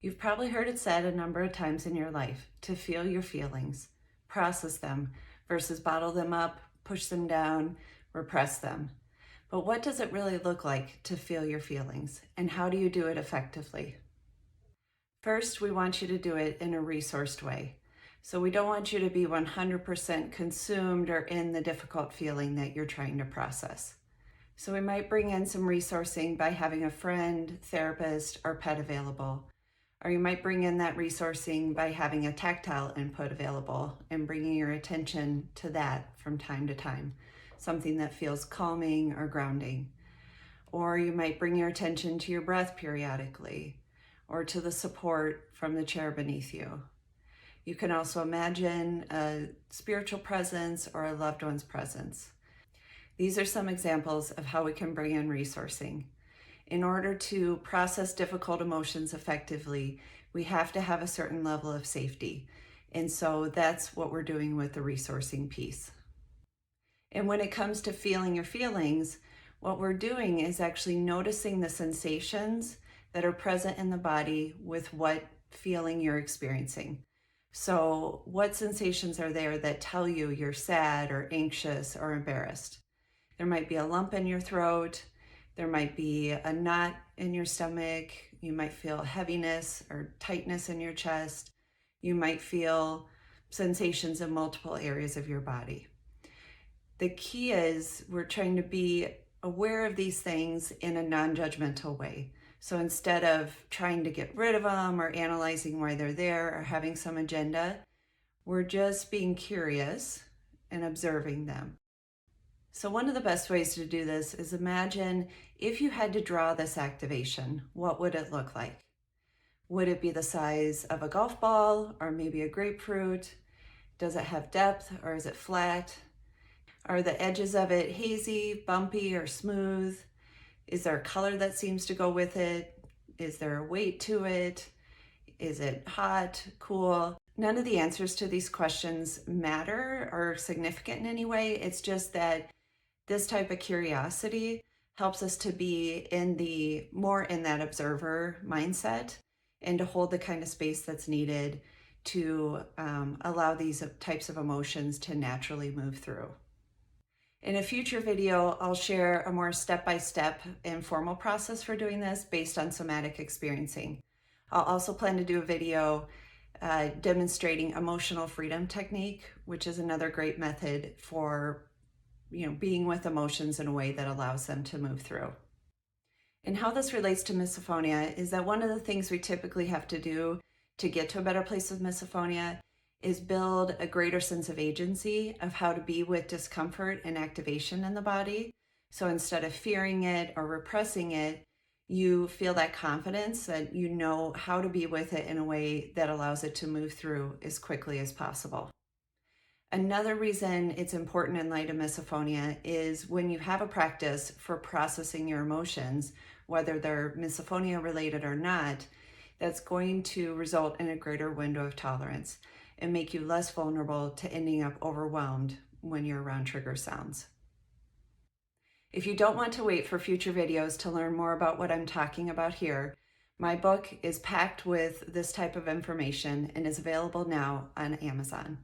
You've probably heard it said a number of times in your life to feel your feelings, process them, versus bottle them up, push them down, repress them. But what does it really look like to feel your feelings, and how do you do it effectively? First, we want you to do it in a resourced way. So we don't want you to be 100% consumed or in the difficult feeling that you're trying to process. So we might bring in some resourcing by having a friend, therapist, or pet available. Or you might bring in that resourcing by having a tactile input available and bringing your attention to that from time to time, something that feels calming or grounding. Or you might bring your attention to your breath periodically, or to the support from the chair beneath you. You can also imagine a spiritual presence or a loved one's presence. These are some examples of how we can bring in resourcing. In order to process difficult emotions effectively, we have to have a certain level of safety. And so that's what we're doing with the resourcing piece. And when it comes to feeling your feelings, what we're doing is actually noticing the sensations that are present in the body with what feeling you're experiencing. So what sensations are there that tell you you're sad or anxious or embarrassed? There might be a lump in your throat. There might be a knot in your stomach. You might feel heaviness or tightness in your chest. You might feel sensations in multiple areas of your body. The key is we're trying to be aware of these things in a non-judgmental way. So instead of trying to get rid of them or analyzing why they're there or having some agenda, we're just being curious and observing them. So one of the best ways to do this is imagine if you had to draw this activation, what would it look like? Would it be the size of a golf ball or maybe a grapefruit? Does it have depth or is it flat? Are the edges of it hazy, bumpy, or smooth? Is there a color that seems to go with it? Is there a weight to it? Is it hot, cool? None of the answers to these questions matter or are significant in any way. It's just that this type of curiosity helps us to be more in that observer mindset and to hold the kind of space that's needed to allow these types of emotions to naturally move through. In a future video, I'll share a more step-by-step informal process for doing this based on somatic experiencing. I'll also plan to do a video demonstrating emotional freedom technique, which is another great method for being with emotions in a way that allows them to move through. And how this relates to misophonia is that one of the things we typically have to do to get to a better place with misophonia is build a greater sense of agency of how to be with discomfort and activation in the body. So instead of fearing it or repressing it, you feel that confidence that you know how to be with it in a way that allows it to move through as quickly as possible. Another reason it's important in light of misophonia is when you have a practice for processing your emotions, whether they're misophonia related or not, that's going to result in a greater window of tolerance and make you less vulnerable to ending up overwhelmed when you're around trigger sounds. If you don't want to wait for future videos to learn more about what I'm talking about here, my book is packed with this type of information and is available now on Amazon.